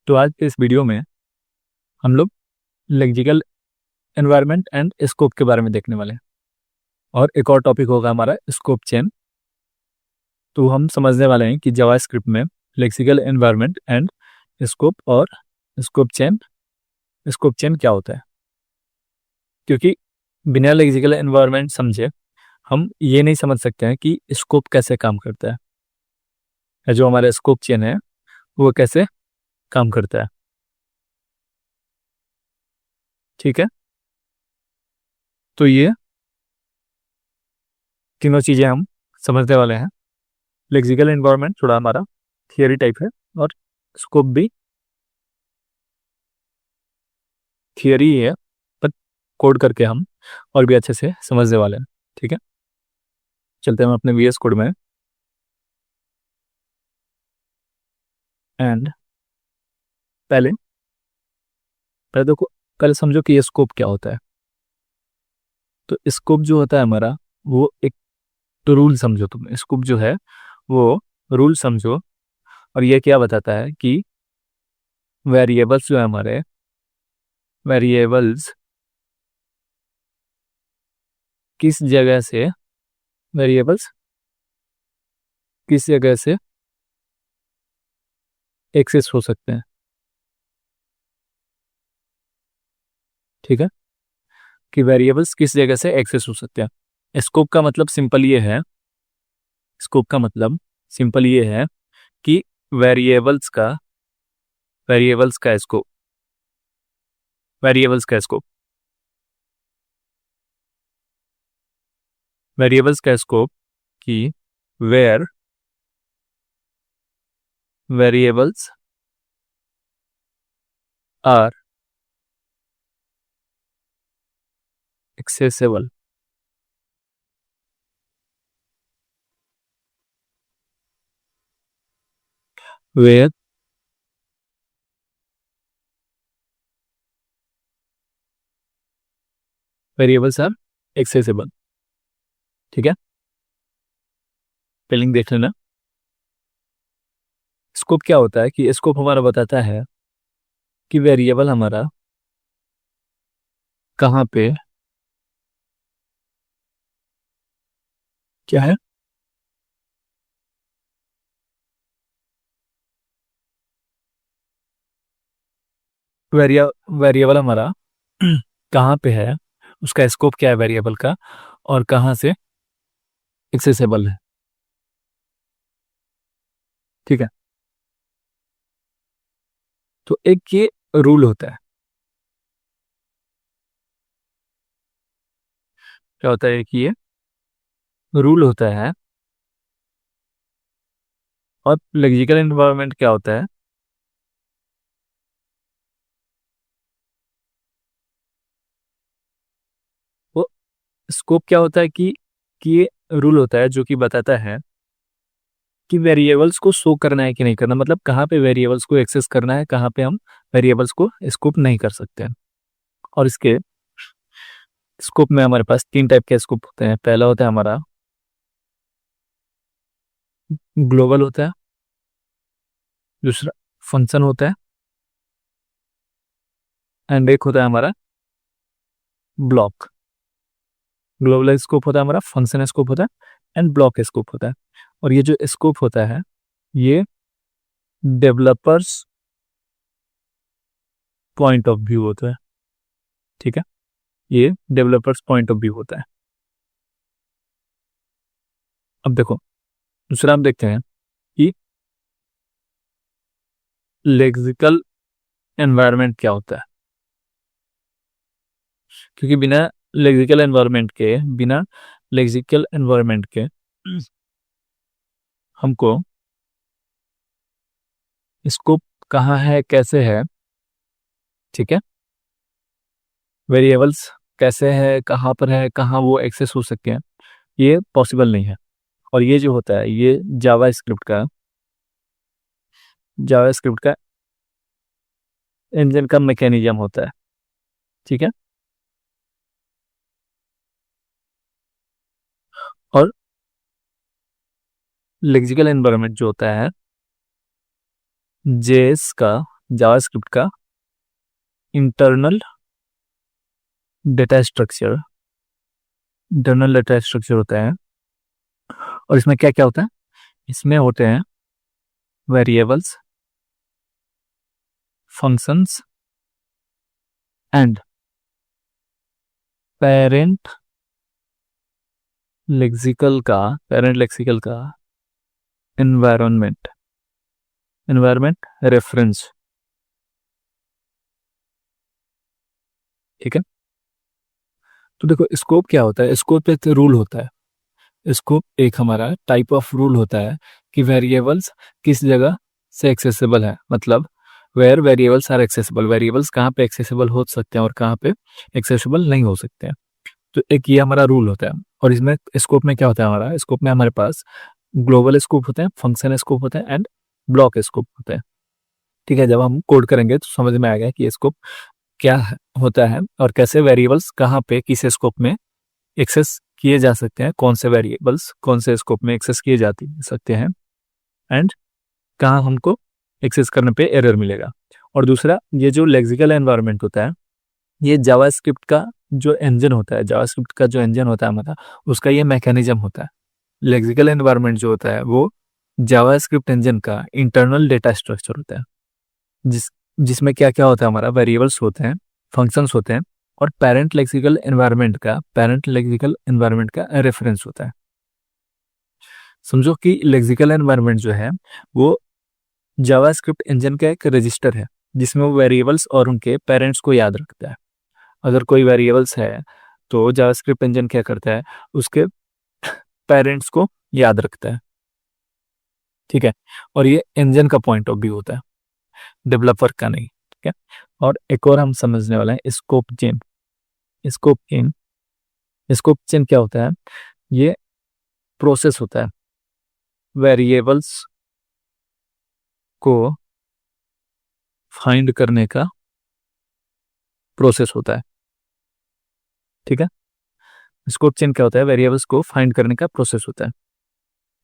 तो आज के इस वीडियो में हम लोग लेक्सिकल एनवायरनमेंट एंड स्कोप के बारे में देखने वाले हैं और एक और टॉपिक होगा हमारा स्कोप चेन। तो हम समझने वाले हैं कि जावास्क्रिप्ट में लेक्सिकल एनवायरनमेंट एंड स्कोप और स्कोप चेन क्या होता है, क्योंकि बिना लेक्सिकल एनवायरनमेंट समझे हम ये नहीं समझ सकते हैं कि स्कोप कैसे काम करता है या जो हमारा स्कोप चेन है वो कैसे काम करता है। ठीक है, तो ये तीनों चीज़ें हम समझने वाले हैं। लेक्सिकल एनवायरनमेंट थोड़ा हमारा थियरी टाइप है और स्कोप भी थियरी ही है, पर कोड करके हम और भी अच्छे से समझने वाले हैं। ठीक है, चलते हैं हम अपने वीएस कोड में एंड पहले पहले देखो पहले समझो कि ये स्कोप क्या होता है। तो स्कोप जो होता है हमारा वो एक तो रूल समझो, तुम स्कोप जो है वो रूल समझो। और ये क्या बताता है कि वेरिएबल्स जो है हमारे वेरिएबल्स किस जगह से वेरिएबल्स किस जगह से एक्सेस हो सकते हैं। ठीक है, कि वेरिएबल्स किस जगह से एक्सेस हो सकते हैं। स्कोप का मतलब सिंपल ये है स्कोप का मतलब सिंपल ये है कि वेरिएबल्स का वेरिएबल्स का स्कोप वेरिएबल्स का स्कोप वेरिएबल्स का स्कोप कि where variables are accessible where variables are accessible. ठीक है, स्पेलिंग देख लेना। स्कोप क्या होता है कि स्कोप हमारा बताता है कि वेरिएबल हमारा कहाँ पे क्या है, वेरिएबल हमारा कहाँ पे है, उसका स्कोप क्या है वेरिएबल का, और कहाँ से एक्सेसिबल है। ठीक है, तो एक ये रूल होता है। क्या होता है कि ये रूल होता है। और लेक्सिकल एनवायरनमेंट क्या होता है, वो स्कोप क्या होता है कि ये रूल होता है जो कि बताता है कि वेरिएबल्स को शो करना है कि नहीं करना, मतलब कहाँ पे वेरिएबल्स को एक्सेस करना है, कहाँ पे हम वेरिएबल्स को स्कोप नहीं कर सकते हैं। और इसके स्कोप में हमारे पास तीन टाइप के स्कोप होते हैं। पहला होता है हमारा ग्लोबल होता है, दूसरा फंक्शन होता है, एंड एक होता है हमारा ब्लॉक। ग्लोबल स्कोप होता है हमारा, फंक्शन स्कोप होता है, एंड ब्लॉक स्कोप होता है। और ये जो स्कोप होता है ये डेवलपर्स पॉइंट ऑफ व्यू होता है। ठीक है, ये डेवलपर्स पॉइंट ऑफ व्यू होता है। अब देखो दूसरा हम देखते हैं कि लेक्सिकल एनवायरनमेंट क्या होता है। क्योंकि बिना लेक्सिकल एनवायरनमेंट के हमको स्कोप कहाँ है कैसे है, ठीक है, वेरिएबल्स कैसे है, कहाँ पर है, कहाँ वो एक्सेस हो सकते हैं, ये पॉसिबल नहीं है। और ये जो होता है ये जावास्क्रिप्ट का इंजन का मैकेनिज्म होता है। ठीक है, और लेक्सिकल एनवायरनमेंट जो होता है जेएस का जावास्क्रिप्ट का इंटरनल डेटा स्ट्रक्चर होता है। और इसमें क्या क्या होता है? इसमें होते हैं variables, functions and parent lexical का एनवायरनमेंट रेफरेंस। ठीक है, तो देखो स्कोप क्या होता है? स्कोप एक रूल होता है। स्कोप एक हमारा टाइप ऑफ रूल होता है कि वेरिएबल्स किस जगह से एक्सेसिबल है, मतलब where variables are accessible, variables कहाँ पे एक्सेसिबल हो सकते हैं और कहाँ पे एक्सेसिबल नहीं हो सकते हैं। तो एक ये हमारा रूल होता है। और इसमें स्कोप में क्या होता है? हमारा स्कोप में हमारे पास ग्लोबल स्कोप होते हैं, फंक्शन स्कोप होते हैं एंड ब्लॉक स्कोप होते हैं। ठीक है, जब हम कोड करेंगे तो समझ में आएगा कि स्कोप क्या होता है और कैसे वेरिएबल्स कहाँ पे किस स्कोप में एक्सेस किए जा सकते हैं, कौन से वेरिएबल्स कौन से स्कोप में एक्सेस किए जा सकते हैं एंड कहाँ हमको एक्सेस करने पे एरर मिलेगा। और दूसरा, ये जो लेक्सिकल एनवायरनमेंट होता है, ये जावास्क्रिप्ट का जो इंजन होता है, हमारा, उसका ये मैकेनिज्म होता है। लेक्सिकल एनवायरनमेंट जो होता है वो जावास्क्रिप्ट इंजन का इंटरनल डेटा स्ट्रक्चर होता है, जिसमें क्या क्या होता है? हमारा वेरिएबल्स होते हैं, फंक्शंस होते हैं और पेरेंट लेक्सिकल एनवायरनमेंट का रेफरेंस होता है। समझो कि लेक्सिकल एनवायरनमेंट जो है वो जावास्क्रिप्ट इंजन का एक रजिस्टर है जिसमें वो वेरिएबल्स और उनके पेरेंट्स को याद रखता है। अगर कोई वेरिएबल्स है तो जावास्क्रिप्ट इंजन क्या करता है? उसके पेरेंट्स को याद रखता है। ठीक है, और ये इंजन का पॉइंट ऑफ व्यू होता है, डेवलपर का नहीं। ठीक है, और एक और हम समझने वाले हैं स्कोप चेन। स्कोप चेन क्या होता है? ये प्रोसेस होता है, वेरिएबल्स को फाइंड करने का प्रोसेस होता है। ठीक है, स्कोप चेन क्या होता है? वेरिएबल्स को फाइंड करने का प्रोसेस होता है।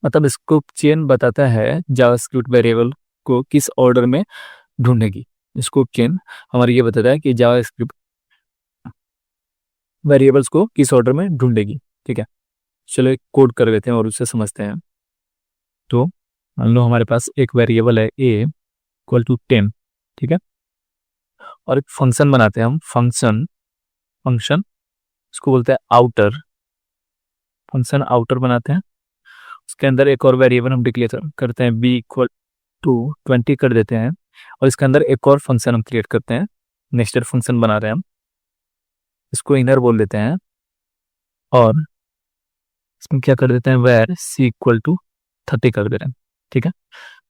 मतलब स्कोप चेन बताता है जावास्क्रिप्ट वेरिएबल को किस ऑर्डर में ढूंढेगी। स्कोप चेन हमारी ये बताता है कि जावास्क्रिप्ट वेरिएबल्स को किस ऑर्डर में ढूंढेगी। ठीक है, चलो एक कोड कर लेते हैं और उससे समझते हैं। तो मान लो हमारे पास एक वेरिएबल है a इक्वल टू 10। ठीक है, और एक फंक्शन बनाते हैं हम, फंक्शन इसको बोलते हैं आउटर। फंक्शन आउटर बनाते हैं, उसके अंदर एक और वेरिएबल हम डिक्लेयर करते हैं b इक्वल टू 20 कर देते हैं, और इसके अंदर एक और फंक्शन हम क्रिएट करते हैं, नेस्टेड फंक्शन बना रहे हैं हम, इसको इनर बोल देते हैं। और इसमें क्या कर देते हैं? वेर c इक्वल टू 30 कर दे रहे हैं। ठीक है,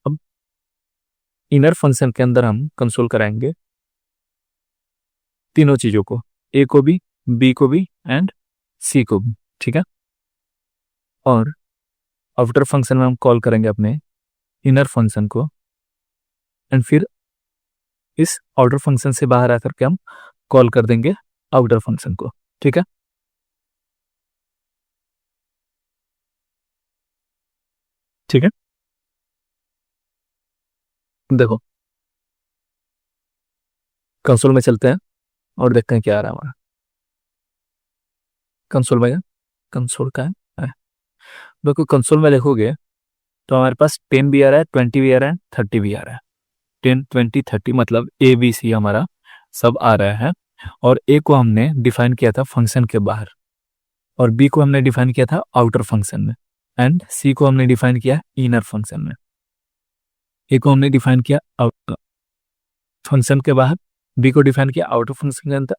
अब इनर फंक्शन के अंदर हम कंसोल कराएंगे तीनों चीजों को, a को भी, b को भी एंड c को भी। ठीक है, और आउटर फंक्शन में हम कॉल करेंगे अपने इनर फंक्शन को, एंड फिर इस आउटर फंक्शन से बाहर आकर के हम कॉल कर देंगे आउटर फंक्शन को। ठीक है, ठीक है, देखो कंसोल में चलते हैं और देखते हैं क्या आ रहा है हमारा कंसोल में। कंसोल का है, देखो कंसोल में देखोगे तो हमारे पास 10 भी आ रहा है, 20 भी आ रहा है, 30 भी आ रहा है। 10 20 30 मतलब ए बी सी हमारा सब आ रहा है। और ए को हमने डिफाइन किया था फंक्शन के बाहर, और बी को हमने डिफाइन किया था आउटर फंक्शन में, एंड सी को हमने डिफाइन किया इनर फंक्शन में। ए को हमने डिफाइन किया फंक्शन के बाहर, बी को डिफाइन किया आउटर फंक्शन के अंदर,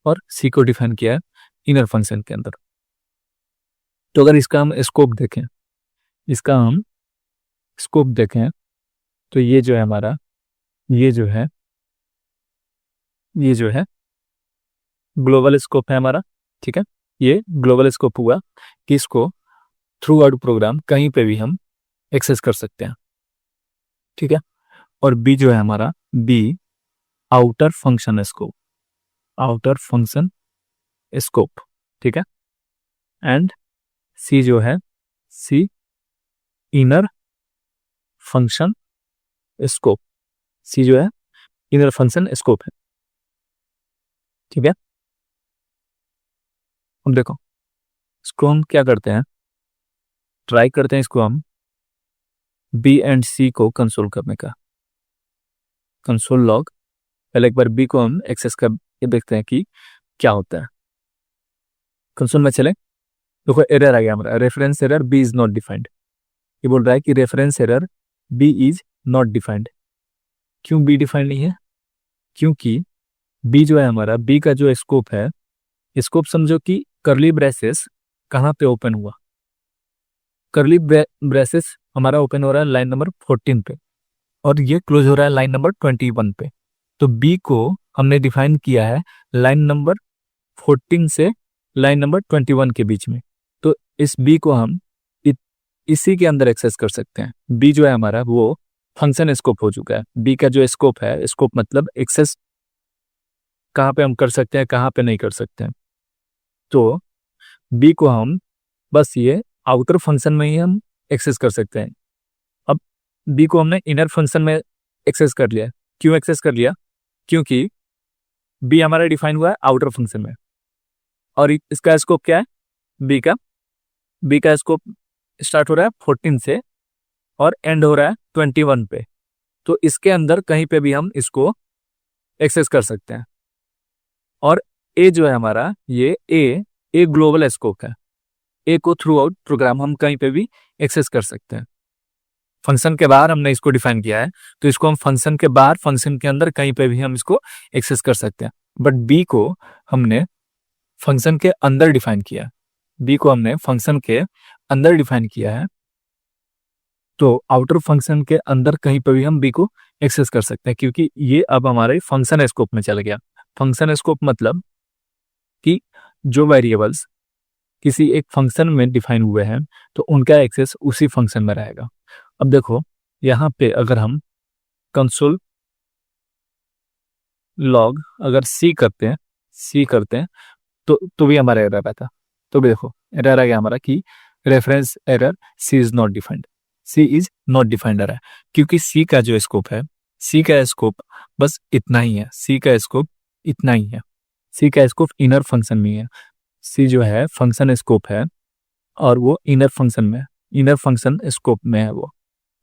और सी को डिफाइन किया इनर फंक्शन के अंदर। तो अगर इसका हम स्कोप देखें तो ये जो है हमारा, ये जो है ग्लोबल स्कोप है हमारा। ठीक है, ये ग्लोबल स्कोप हुआ कि इसको थ्रू आउट प्रोग्राम कहीं पे भी हम एक्सेस कर सकते हैं। ठीक है, और बी जो है हमारा, बी आउटर फंक्शन स्कोप। ठीक है, एंड सी जो है, सी इनर फंक्शन स्कोप। सी जो है इनर फंक्शन स्कोप है। ठीक है, अब देखो इसको हम क्या करते हैं, ट्राई करते हैं इसको हम बी एंड सी को कंसोल करने का। कंसोल लॉग, पहले एक बार बी को हम एक्सेस कर के देखते हैं कि क्या होता है। कंसोल में चले, देखो एरर आ गया हमारा, reference error B is not defined. ये बोल रहा है कि reference error B is not defined. क्यों बी डिफाइंड नहीं है? क्योंकि बी जो है हमारा, बी का जो स्कोप है, स्कोप समझो कि करली ब्रेसेस कहाँ पे ओपन हुआ। करली ब्रेसेस हमारा ओपन हो रहा है लाइन नंबर 14 पे और ये क्लोज हो रहा है लाइन नंबर 21 पे। तो बी को हमने डिफाइन किया है लाइन नंबर 14 से लाइन नंबर 21 के बीच में। तो इस बी को हम इसी के अंदर एक्सेस कर सकते हैं। बी जो है हमारा वो फंक्शन स्कोप हो चुका है। बी का जो स्कोप है, स्कोप मतलब एक्सेस कहाँ पे हम कर सकते हैं, कहाँ पे नहीं कर सकते हैं। तो बी को हम बस ये आउटर फंक्शन में ही हम एक्सेस कर सकते हैं। अब बी को हमने इनर फंक्शन में एक्सेस कर लिया। क्यों एक्सेस कर लिया? क्योंकि बी हमारा डिफाइन हुआ है आउटर फंक्शन में और इसका स्कोप क्या है? बी का स्कोप स्टार्ट हो रहा है 14 से और एंड हो रहा है 21 पे। तो इसके अंदर कहीं पे भी हम इसको एक्सेस कर सकते हैं। और ए जो है हमारा, ये ए ग्लोबल स्कोप है। ए को थ्रू आउट प्रोग्राम हम कहीं पे भी एक्सेस कर सकते हैं। फंक्शन के बाहर हमने इसको डिफाइन किया है, तो इसको हम फंक्शन के बाहर, फंक्शन के अंदर कहीं पे भी हम इसको एक्सेस कर सकते हैं। बट बी को हमने फंक्शन के अंदर डिफाइन किया। बी को हमने फंक्शन के अंदर डिफाइन किया है, तो आउटर फंक्शन के अंदर कहीं पे भी हम बी को एक्सेस कर सकते हैं, क्योंकि ये अब हमारे फंक्शन स्कोप में चला गया। फंक्शन स्कोप मतलब कि जो वेरिएबल्स किसी एक फंक्शन में डिफाइन हुए हैं तो उनका एक्सेस उसी फंक्शन में रहेगा। अब देखो यहाँ पे अगर हम कंसोल लॉग अगर सी करते हैं तो भी हमारा एरर आता। तो भी देखो एरर आ गया हमारा कि reference error C is not defined. C is not defined आ रहा है क्योंकि सी का जो स्कोप है, सी का स्कोप बस इतना ही है। सी का स्कोप इतना ही है। सी का स्कोप इनर फंक्शन में ही है। सी जो है फंक्शन स्कोप है और वो इनर फंक्शन में, इनर फंक्शन स्कोप में है वो।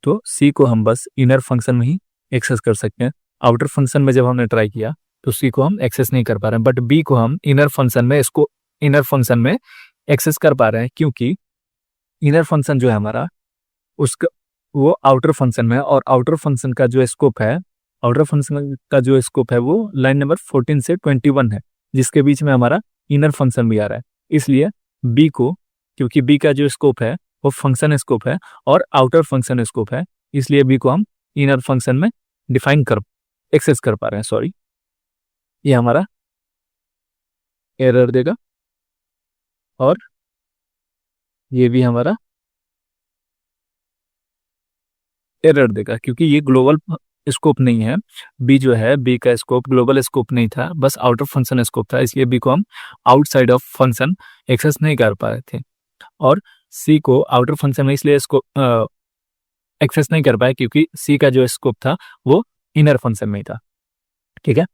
तो सी को हम बस इनर फंक्शन में ही एक्सेस कर सकते हैं। आउटर फंक्शन में जब हमने ट्राई किया तो सी को हम एक्सेस नहीं कर पा रहे हैं, बट बी को हम इनर फंक्शन में, इसको इनर फंक्शन में एक्सेस कर पा रहे हैं, क्योंकि इनर फंक्शन जो है हमारा उसका वो आउटर फंक्शन में है और आउटर फंक्शन का जो स्कोप है, आउटर फंक्शन का जो स्कोप है वो लाइन नंबर 14 से 21 है, जिसके बीच में हमारा इनर फंक्शन भी आ रहा है। इसलिए बी को, क्योंकि बी का जो स्कोप है वो फंक्शन स्कोप है और आउटर फंक्शन स्कोप है, इसलिए बी को हम इनर फंक्शन में डिफाइन कर एक्सेस कर पा रहे हैं। सॉरी, ये हमारा एरर देगा और ये भी हमारा एरर देगा क्योंकि ये ग्लोबल स्कोप नहीं है। बी जो है, बी का स्कोप ग्लोबल स्कोप नहीं था, बस आउटर फंक्शन स्कोप था, इसलिए बी को हम आउटसाइड ऑफ फंक्शन एक्सेस नहीं कर पा रहे थे। और सी को आउटर फंक्शन में इसलिए इसको एक्सेस नहीं कर पाए क्योंकि सी का जो स्कोप था वो इनर फंक्शन में ही था। ठीक है,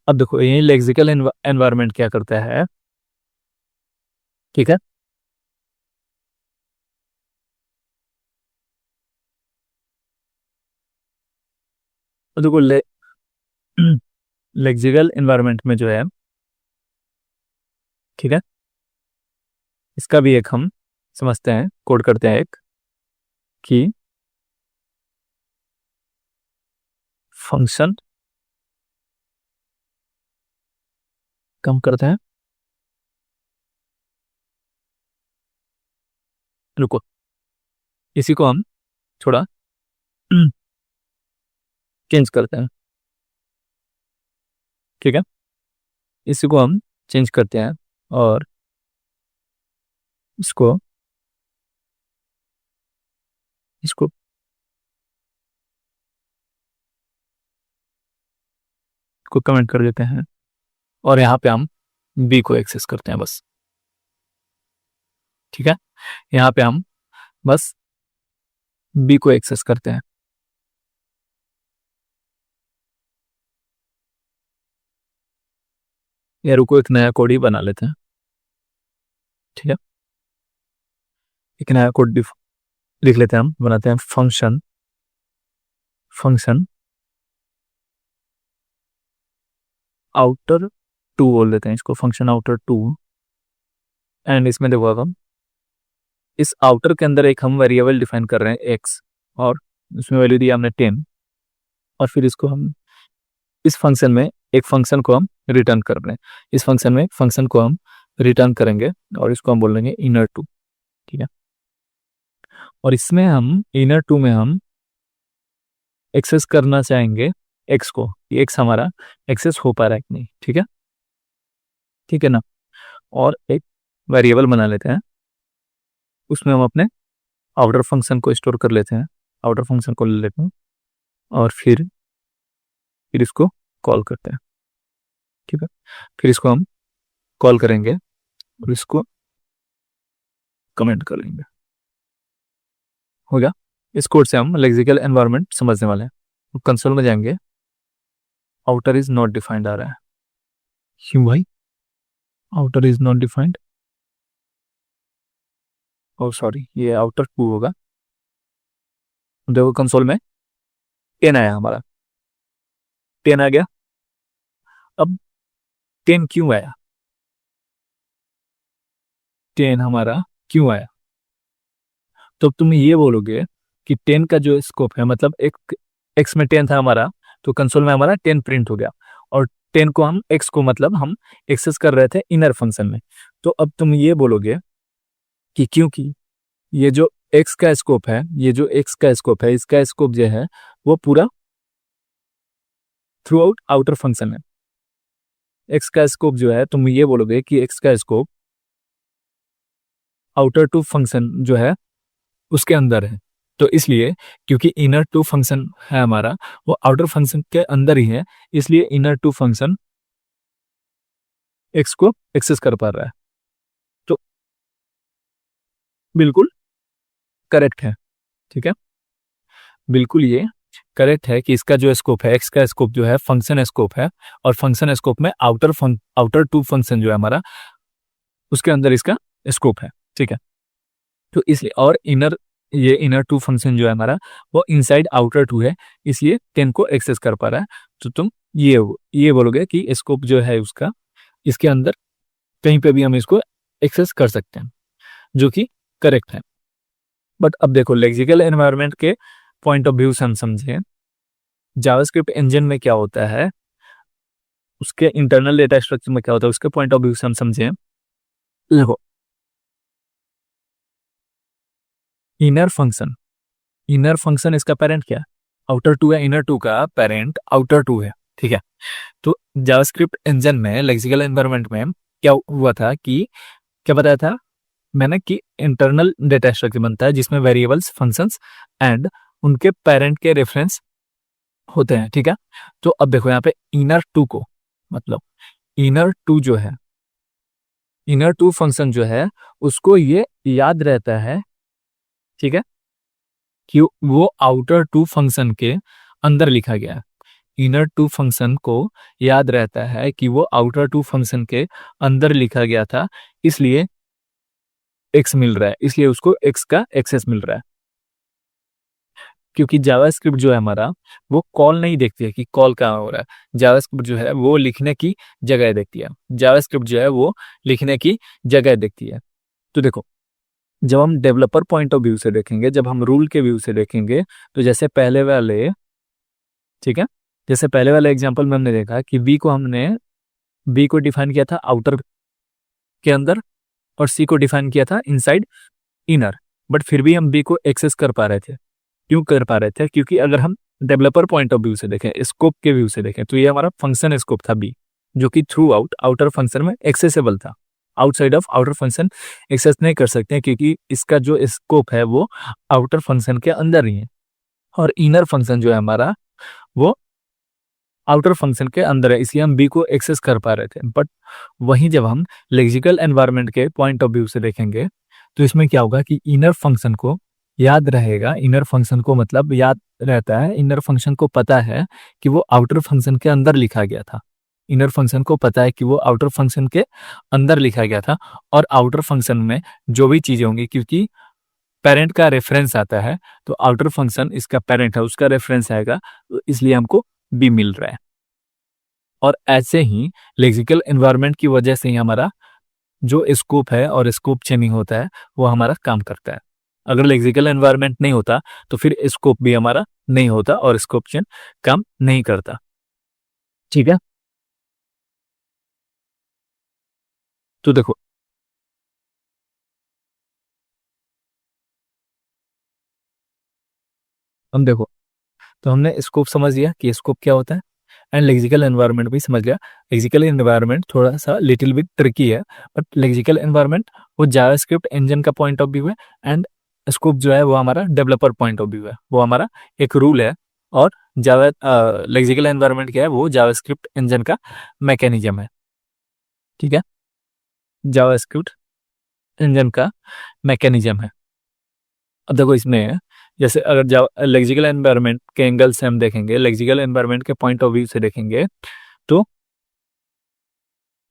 अब देखो ये लेक्सिकल एनवायरनमेंट क्या करता है। ठीक है, तो देखो लेक्सिकल एनवायरनमेंट में जो है, ठीक है, इसका भी एक हम समझते हैं, कोड करते हैं एक कि फंक्शन कम करते हैं। रुको, इसी को हम थोड़ा चेंज करते हैं। ठीक है, इसी को हम चेंज करते हैं और इसको इसको को कमेंट कर देते हैं और यहाँ पे हम बी को एक्सेस करते हैं बस। ठीक है, यहाँ पे हम बस बी को एक्सेस करते हैं। या रुको एक नया कोड ही बना लेते हैं, ठीक है। एक नया कोड लिख लेते हैं, हम बनाते हैं फंक्शन आउटर टू बोल देते हैं इसको, फंक्शन आउटर टू। एंड इसमें देखो अब हम इस आउटर के अंदर एक हम वेरिएबल डिफाइन कर रहे हैं एक्स, और उसमें वैल्यू दी हमने 10, और फिर इसको हम इस फंक्शन में एक फंक्शन को हम रिटर्न कर रहे हैं, इस फंक्शन में फंक्शन को हम रिटर्न करेंगे और इसको हम बोल देंगे इनर टू, ठीक है। और इसमें हम इनर टू में हम एक्सेस करना चाहेंगे एक्स को, एक्स हमारा एक्सेस हो पा रहा है कि नहीं, ठीक है ना। और एक वेरिएबल बना लेते हैं, उसमें हम अपने आउटर फंक्शन को स्टोर कर लेते हैं, आउटर फंक्शन को ले लेते हैं और फिर इसको कॉल करते हैं, ठीक है। फिर इसको हम कॉल करेंगे और इसको कमेंट करेंगे, हो गया। इस कोड से हम लेक्सिकल एनवायरनमेंट समझने वाले हैं। कंसोल में जाएंगे, आउटर इज नॉट डिफाइंड आ रहा है, क्यों भाई? Outer is not defined, oh sorry, ये आउटर टू होगा। देखो कंसोल में 10 आया, हमारा 10 आ गया। अब 10 क्यों आया, 10 हमारा क्यों आया? तो तुम ये बोलोगे कि 10 का जो स्कोप है, मतलब एक एक्स में 10 था हमारा, तो कंसोल में हमारा 10 प्रिंट हो गया, और 10 को हम एक्स को मतलब हम एक्सेस कर रहे थे इनर फंक्शन में। तो अब तुम ये बोलोगे कि क्योंकि ये जो एक्स का स्कोप है, ये जो एक्स का स्कोप है, इसका स्कोप जो है वो पूरा थ्रू आउट आउटर फंक्शन है। एक्स का स्कोप जो है, तुम ये बोलोगे कि एक्स का स्कोप आउटर टू फंक्शन जो है उसके अंदर है। तो इसलिए क्योंकि इनर टू फंक्शन है हमारा, वो आउटर फंक्शन के अंदर ही है, इसलिए इनर टू फंक्शन एक्स को एक्सेस कर पा रहा है। तो बिल्कुल करेक्ट है, ठीक है, बिल्कुल ये करेक्ट है कि इसका जो स्कोप है, एक्स का स्कोप जो है फंक्शन स्कोप है, और फंक्शन स्कोप में आउटर टू फंक्शन जो है हमारा, उसके अंदर इसका स्कोप है, ठीक है। तो इसलिए और ये इनर टू फंक्शन जो है हमारा वो इनसाइड आउटर टू है, इसलिए 10 को एक्सेस कर पा रहा है। तो तुम ये बोलोगे कि स्कोप जो है उसका इसके अंदर कहीं पे भी हम इसको एक्सेस कर सकते हैं, जो कि करेक्ट है। बट अब देखो लेक्सिकल एनवायरनमेंट के पॉइंट ऑफ व्यू से हम समझें, जावास्क्रिप्ट इंजन में क्या होता है, उसके इंटरनल डेटा स्ट्रक्चर में क्या होता है, उसके पॉइंट ऑफ व्यू से हम समझें। देखो इनर फंक्शन इसका पेरेंट क्या है, आउटर टू है, इनर टू का पेरेंट आउटर टू है, ठीक है। तो जावास्क्रिप्ट इंजन में लेक्सिकल एनवायरनमेंट में क्या हुआ था कि क्या बताया था मैंने कि इंटरनल डेटा स्ट्रक्चर बनता है जिसमें वेरिएबल्स, फंक्शंस एंड उनके पेरेंट के रेफरेंस होते हैं, ठीक है। तो अब देखो यहाँ पे इनर टू को, मतलब इनर टू जो है, इनर टू फंक्शन जो है उसको ये याद रहता है, ठीक है, कि वो आउटर टू फंक्शन के अंदर लिखा गया है। इनर टू फंक्शन को याद रहता है कि वो आउटर टू फंक्शन के अंदर लिखा गया था, इसलिए एक्स मिल रहा है, इसलिए उसको एक्स का एक्सेस मिल रहा है। क्योंकि जावास्क्रिप्ट जो है हमारा वो कॉल नहीं देखती है कि कॉल कहाँ हो रहा है, जावास्क्रिप्ट जो है वो लिखने की जगह देखती है, जावास्क्रिप्ट जो है वो लिखने की जगह देखती है। तो देखो जब हम डेवलपर पॉइंट ऑफ व्यू से देखेंगे, जब हम रूल के व्यू से देखेंगे, तो जैसे पहले वाले, ठीक है, जैसे पहले वाले एग्जांपल में हमने देखा कि बी को डिफाइन किया था आउटर के अंदर और सी को डिफाइन किया था इनसाइड इनर, बट फिर भी हम बी को एक्सेस कर पा रहे थे। क्यों कर पा रहे थे? क्योंकि अगर हम डेवलपर पॉइंट ऑफ व्यू से देखें, स्कोप के व्यू से देखें, तो ये हमारा फंक्शन स्कोप था बी, जो कि थ्रू आउट आउटर फंक्शन में एक्सेसिबल था। Outside of outer function access नहीं कर सकते हैं क्योंकि इसका जो स्कोप है वो आउटर फंक्शन के अंदर ही है, और इनर फंक्शन जो है हमारा वो आउटर फंक्शन के अंदर है, इसलिए हम बी को एक्सेस कर पा रहे थे। बट वहीं जब हम लेक्सिकल एनवायरनमेंट के पॉइंट ऑफ व्यू से देखेंगे तो इसमें क्या होगा कि इनर फंक्शन को याद रहेगा, इनर फंक्शन को मतलब याद रहता है, इनर फंक्शन को पता है कि वो आउटर फंक्शन के अंदर लिखा गया था, इनर फंक्शन को पता है कि वो आउटर फंक्शन के अंदर लिखा गया था, और आउटर फंक्शन में जो भी चीजें होंगी, क्योंकि पेरेंट का रेफरेंस आता है, तो आउटर फंक्शन इसका पेरेंट है, उसका रेफरेंस आएगा, तो इसलिए हमको बी मिल रहा है। और ऐसे ही लेक्सिकल एनवायरनमेंट की वजह से ही हमारा जो स्कोप है और स्कोप चेनिंग होता है वो हमारा काम करता है। अगर लेक्सिकल एनवायरनमेंट नहीं होता तो फिर स्कोप भी हमारा नहीं होता और स्कोप चेन काम नहीं करता। ठीक है, तो देखो हम देखो, तो हमने स्कोप समझ लिया कि स्कोप क्या होता है, एंड लेक्सिकल एनवायरनमेंट भी समझ लिया। लेक्सिकल एनवायरनमेंट थोड़ा सा लिटिल बिट ट्रिकी है, बट लेक्सिकल एनवायरनमेंट वो जावास्क्रिप्ट इंजन का पॉइंट ऑफ व्यू है, एंड स्कोप जो है वो हमारा डेवलपर पॉइंट ऑफ व्यू है, वो हमारा एक रूल है। और जावा लेक्सिकल एनवायरनमेंट क्या है, वो जावास्क्रिप्ट इंजन का मैकेनिज्म है। ठीक है, जावास्क्रिप्ट इंजन का मैकेनिज्म है। अब देखो इसमें, जैसे अगर लेक्सिकल एनवायरनमेंट के एंगल से हम देखेंगे, लेक्सिकल एनवायरनमेंट के पॉइंट ऑफ व्यू से देखेंगे, तो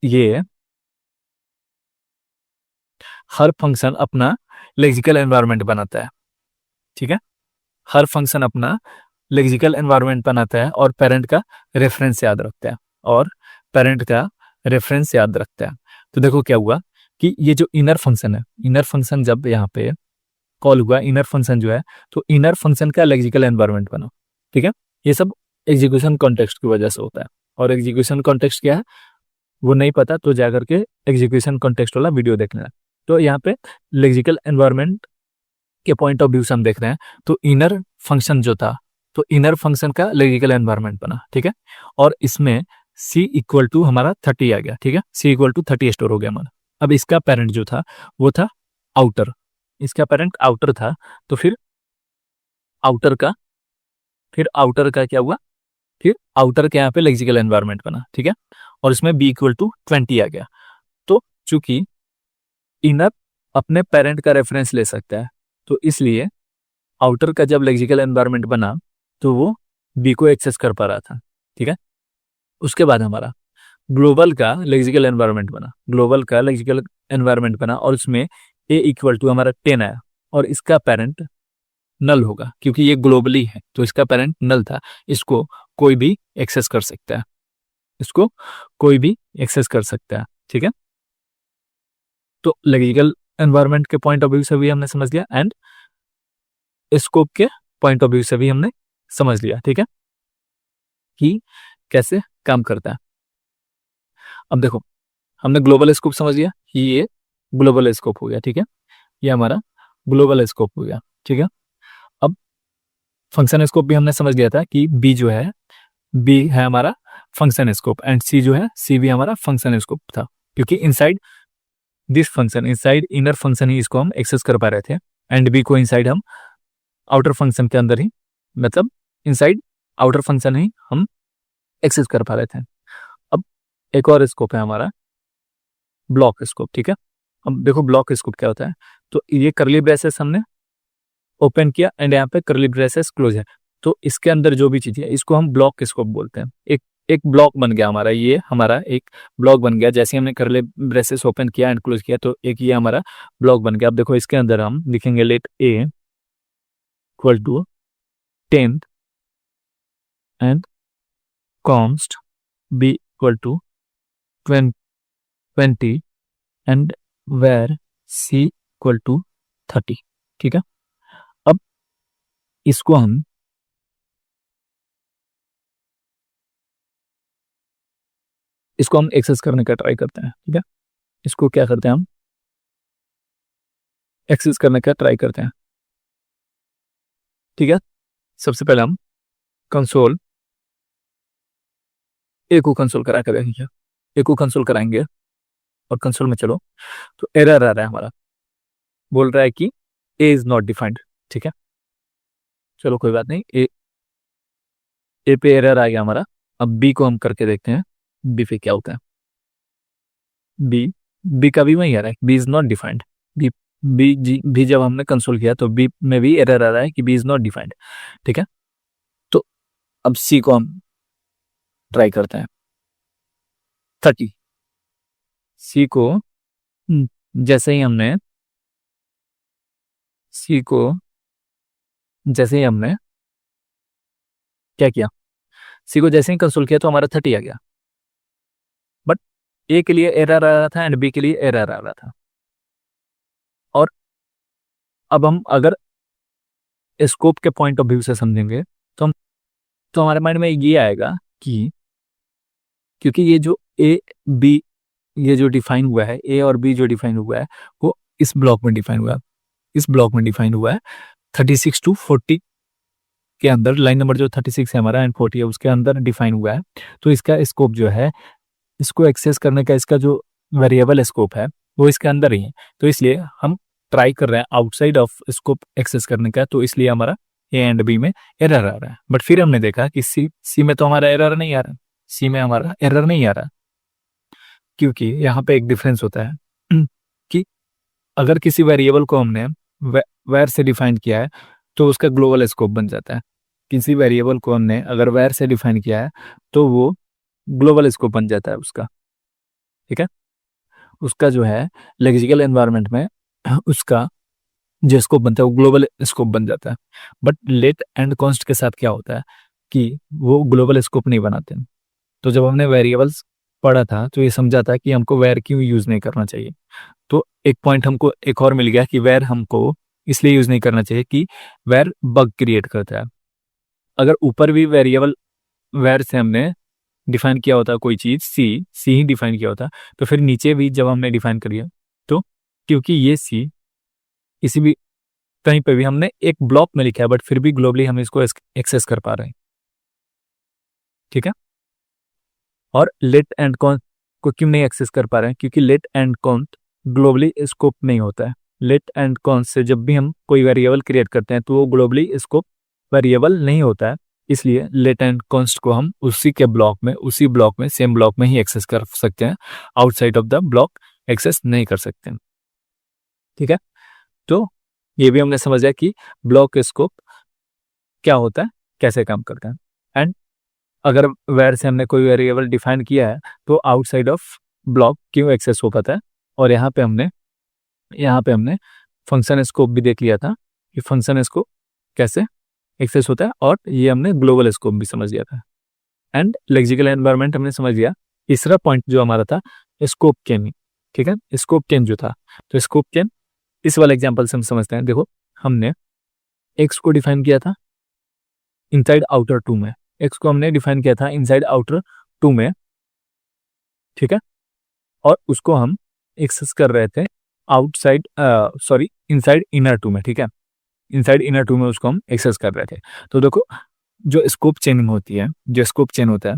ये हर फंक्शन अपना लेक्सिकल एनवायरनमेंट बनाता है। ठीक है, हर फंक्शन अपना लेक्सिकल एनवायरनमेंट बनाता है और पेरेंट का रेफरेंस याद रखता है, और पेरेंट का रेफरेंस याद रखता है। तो देखो क्या हुआ कि ये जो इनर फंक्शन है, इनर फंक्शन जब यहाँ पे कॉल हुआ, इनर फंक्शन जो है, तो इनर फंक्शन का लेक्सिकल एनवायरनमेंट बना। ठीक है, ये सब एग्जीक्यूशन कॉन्टेक्स्ट की वजह से होता है, और एग्जीक्यूशन कॉन्टेक्स्ट क्या है वो नहीं पता तो जाकर के एग्जीक्यूशन कॉन्टेक्स्ट वाला वीडियो देखना है। तो यहाँ पे लेक्सिकल एनवायरनमेंट के पॉइंट ऑफ व्यू से हम देख रहे हैं, तो इनर फंक्शन जो था, तो इनर फंक्शन का लेक्सिकल एनवायरनमेंट बना। ठीक है, और इसमें c इक्वल टू हमारा 30 आ गया। ठीक है, c इक्वल टू 30 स्टोर हो गया हमारा। अब इसका पेरेंट जो था वो था आउटर, इसका पेरेंट आउटर था, तो फिर आउटर का क्या हुआ, फिर आउटर के यहाँ पे लेक्सिकल एनवायरनमेंट बना। ठीक है, और इसमें b इक्वल टू 20 आ गया। तो चूंकि इनर अपने पेरेंट का रेफरेंस ले सकता है, तो इसलिए आउटर का जब लेक्सिकल एनवायरनमेंट बना तो वो बी को एक्सेस कर पा रहा था। ठीक है, उसके बाद हमारा ग्लोबल का लेक्सिकल एनवायरनमेंट बना, ग्लोबल का लेक्सिकल एनवायरनमेंट बना, और उसमें ए इक्वल टू हमारा 10 आया, और इसका पेरेंट नल होगा क्योंकि ये ग्लोबली है, तो इसका पेरेंट नल था, इसको कोई भी एक्सेस कर सकता है, इसको कोई भी एक्सेस कर सकता है। ठीक है, तो लेक्सिकल एनवायरनमेंट के पॉइंट ऑफ व्यू से भी हमने समझ लिया, एंड स्कोप के पॉइंट ऑफ व्यू से भी हमने समझ लिया। ठीक है, कि कैसे काम करता है। अब देखो, हमने ग्लोबल स्कोप समझ लिया कि ये ग्लोबल स्कोप हो गया। ठीक है, ये हमारा ग्लोबल स्कोप हो गया। ठीक है, अब फंक्शन स्कोप भी हमने समझ लिया था कि बी जो है, बी है हमारा फंक्शन स्कोप, एंड सी जो है, सी भी हमारा फंक्शन स्कोप था, क्योंकि inside this function, inside inner function ही इसको हम एक्सेस कर पा रहे थे, एंड बी को इनसाइड हम आउटर फंक्शन के अंदर ही, मतलब इनसाइड आउटर फंक्शन ही हम एक्सेस कर पा रहे थे। अब एक और स्कोप है हमारा ब्लॉक स्कोप। ठीक है, अब देखो ब्लॉक स्कोप क्या होता है, तो ये करली ब्रेसेस हमने ओपन किया एंड यहाँ पे करली ब्रेसेस क्लोज है, तो इसके अंदर जो भी चीज है इसको हम ब्लॉक स्कोप बोलते हैं। एक एक ब्लॉक बन गया हमारा, ये हमारा एक ब्लॉक बन गया, जैसे हमने करली ब्रेसेस ओपन किया एंड क्लोज किया, तो एक ये हमारा ब्लॉक बन गया। अब देखो इसके अंदर हम लिखेंगे let a equal to 10 and const b equal to 20 and where c equal to 30। ठीक है, अब इसको हम एक्सेस करने का ट्राई करते हैं। ठीक है, इसको क्या करते हैं, हम एक्सेस करने का ट्राई करते हैं। ठीक है, सबसे पहले हम कंसोल ए को कंसोल करा कर देखेंगे, ए को कंसोल कराएंगे, और कंसोल में चलो, तो एरर आ रहा है हमारा, बोल रहा है कि ए इज नॉट डिफाइंड। ठीक है, चलो कोई बात नहीं, ए पे एरर आ गया हमारा। अब बी को हम करके देखते हैं, बी पे क्या होता है। बी बी का भी वही आ रहा है, B is not defined. B B जी भी जब हमने कंसोल किया तो बी में भी एरर आ रहा है कि बी इज नॉट डिफाइंड। ठीक है, तो अब सी को हम ट्राई करते हैं। 30। सी को जैसे ही हमने सी को जैसे ही हमने क्या किया, सी को जैसे ही कंसोल किया तो हमारा 30 आ गया, बट ए के लिए एरर आ रहा था एंड बी के लिए एरर आ रहा था। और अब हम अगर स्कोप के पॉइंट ऑफ व्यू से समझेंगे तो हमारे माइंड में ये आएगा कि क्योंकि ये जो ए बी ये जो डिफाइन हुआ है, ए और बी जो डिफाइन हुआ है वो इस ब्लॉक में डिफाइन हुआ है, इस ब्लॉक में डिफाइन हुआ है 36 to 40 के अंदर। लाइन नंबर जो 36 है हमारा एंड 40 है उसके अंदर डिफाइन हुआ है। तो इसका स्कोप जो है, इसको एक्सेस करने का इसका जो वेरिएबल स्कोप है वो इसके अंदर ही है। तो इसलिए हम ट्राई कर रहे हैं आउटसाइड ऑफ स्कोप एक्सेस करने का, तो इसलिए हमारा ए एंड बी में एरर आ रहा है। बट फिर हमने देखा कि सी में तो हमारा एरर नहीं आ रहा, सी में हमारा एरर नहीं आ रहा, क्योंकि यहाँ पे एक डिफरेंस होता है कि अगर किसी वेरिएबल को हमने वेर से डिफाइन किया है तो उसका ग्लोबल स्कोप बन जाता है। किसी वेरिएबल को हमने अगर वेर से डिफाइन किया है तो वो ग्लोबल स्कोप बन जाता है उसका, ठीक है। उसका जो है लेक्सिकल एनवायरनमेंट में उसका जो स्कोप बनता है वो ग्लोबल स्कोप बन जाता है। बट लेट एंड कॉन्स्ट के साथ क्या होता है कि वो ग्लोबल स्कोप नहीं बनाते। तो जब हमने वेरिएबल्स पढ़ा था तो ये समझा था कि हमको वेर क्यों यूज नहीं करना चाहिए। तो एक पॉइंट हमको एक और मिल गया कि वेर हमको इसलिए यूज नहीं करना चाहिए कि वेर बग क्रिएट करता है। अगर ऊपर भी वेरिएबल वेर से हमने डिफाइन किया होता कोई चीज सी ही डिफाइन किया होता, तो फिर नीचे भी जब हमने डिफाइन करिए तो क्योंकि ये सी किसी भी कहीं पे भी हमने एक ब्लॉक में लिखा है बट फिर भी ग्लोबली हम इसको एक्सेस कर पा रहे हैं, ठीक है। और लेट एंड कॉन्ट को क्यों नहीं एक्सेस कर पा रहे हैं, क्योंकि let and const globally scope नहीं होता है। लेट एंड कॉन्ट से जब भी हम कोई वेरिएबल क्रिएट करते हैं तो वो ग्लोबली स्कोप वेरिएबल नहीं होता है। इसलिए लेट एंड कॉन्स्ट को हम उसी के ब्लॉक में, उसी ब्लॉक में, सेम ब्लॉक में ही एक्सेस कर सकते हैं, outside of the block access नहीं कर सकते हैं, ठीक है। तो ये भी हमने समझा कि ब्लॉक स्कोप क्या होता है, कैसे काम करता है। एंड अगर वेर से हमने कोई वेरिएबल डिफाइन किया है तो आउटसाइड ऑफ ब्लॉक क्यों एक्सेस हो पाता है। और यहाँ पे हमने फंक्शन स्कोप भी देख लिया था कि फंक्शन स्कोप कैसे एक्सेस होता है, और ये हमने ग्लोबल स्कोप भी समझ लिया था। एंड लेक्सिकल एनवायरनमेंट हमने समझ लिया। तीसरा पॉइंट जो हमारा था स्कोप चेन, ठीक है। स्कोप चेन जो था, तो स्कोप चेन इस वाले एग्जाम्पल से हम समझते हैं। देखो हमने एक्स को डिफाइन किया था इनसाइड आउटर टू में, एक्स को हमने डिफाइन किया था इनसाइड आउटर टू में, ठीक है। और उसको हम एक्सेस कर रहे थे आउटसाइड इनसाइड इनर टू में, ठीक है। इनसाइड इनर टू में उसको हम एक्सेस कर रहे थे। तो देखो जो स्कोप चेनिंग होती है, जो स्कोप चेन होता है,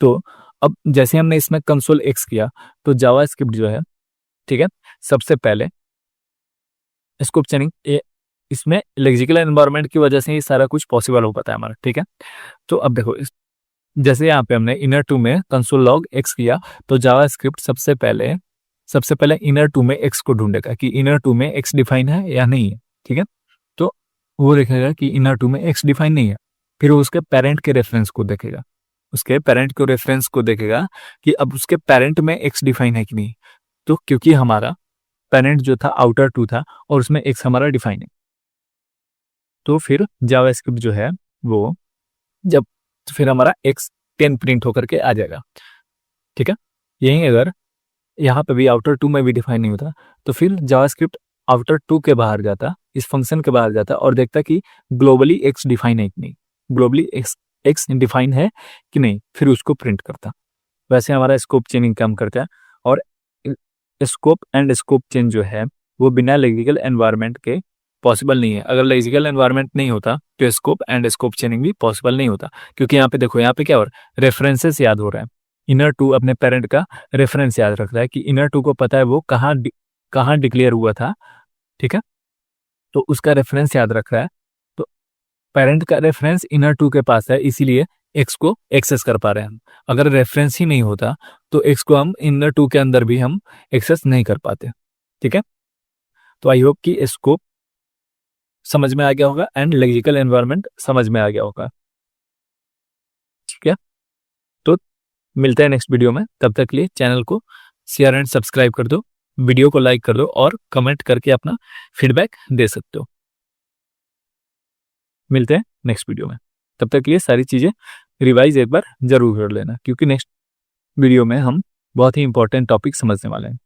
तो अब जैसे हमने इसमें कंसोल एक्स किया तो जावा स्क्रिप्ट जो है, ठीक है, सबसे पहले स्कोप चेनिंग इसमें लेक्सिकल एनवायरनमेंट की वजह से ही सारा कुछ पॉसिबल हो पाता है हमारा, ठीक है। तो अब देखो जैसे यहाँ पे हमने इनर टू में कंसोल लॉग एक्स किया तो जावा स्क्रिप्ट सबसे पहले इनर टू में एक्स को ढूंढेगा कि इनर टू में एक्स डिफाइन है या नहीं है, ठीक है। तो वो देखेगा कि इनर टू में एक्स डिफाइन नहीं है, फिर वो उसके पेरेंट के रेफरेंस को देखेगा, कि अब उसके पेरेंट में एक्स डिफाइन है कि नहीं। तो क्योंकि हमारा पेरेंट जो था आउटर टू था और उसमें एक्स हमारा डिफाइन है, तो फिर जावास्क्रिप्ट जो है वो जब फिर हमारा एक्स 10 प्रिंट होकर के आ जाएगा, ठीक है। यही अगर यहाँ पे भी आउटर टू में भी डिफाइन नहीं होता तो फिर जावास्क्रिप्ट आउटर टू के बाहर जाता, इस फंक्शन के बाहर जाता और देखता कि ग्लोबली एक्स डिफाइन है कि नहीं, ग्लोबली एक्स डिफाइन है कि नहीं, फिर उसको प्रिंट करता। वैसे हमारा स्कोप चेनिंग काम करता है। और स्कोप एंड स्कोप चेन जो है वो बिना लेक्सिकल एनवायरनमेंट के पॉसिबल नहीं है। अगर लेक्सिकल एनवायरनमेंट नहीं होता तो स्कोप एंड स्कोप चेनिंग भी पॉसिबल नहीं होता, क्योंकि यहाँ पे देखो, यहाँ पे क्या हो रहा है, रेफरेंसेस याद हो रहा है। इनर टू अपने पेरेंट का रेफरेंस याद रख रहा है कि इनर टू को पता है वो कहाँ डिक्लेयर हुआ था, ठीक है। तो उसका रेफरेंस याद रख रहा है। तो पेरेंट का रेफरेंस इनर टू के पास है, इसीलिए एक्स को एक्सेस कर पा रहे हैं हम। अगर रेफरेंस ही नहीं होता तो एक्स को हम इनर टू के अंदर भी हम एक्सेस नहीं कर पाते, ठीक है। तो आई होप कि स्कोप समझ में आ गया होगा एंड लेक्सिकल एनवायरनमेंट समझ में आ गया होगा, ठीक है। तो मिलते हैं नेक्स्ट वीडियो में, तब तक के लिए चैनल को शेयर एंड सब्सक्राइब कर दो, वीडियो को लाइक कर दो और कमेंट करके अपना फीडबैक दे सकते हो। मिलते हैं नेक्स्ट वीडियो में, तब तक के लिए सारी चीज़ें रिवाइज एक बार जरूर कर लेना, क्योंकि नेक्स्ट वीडियो में हम बहुत ही इंपॉर्टेंट टॉपिक समझने वाले हैं।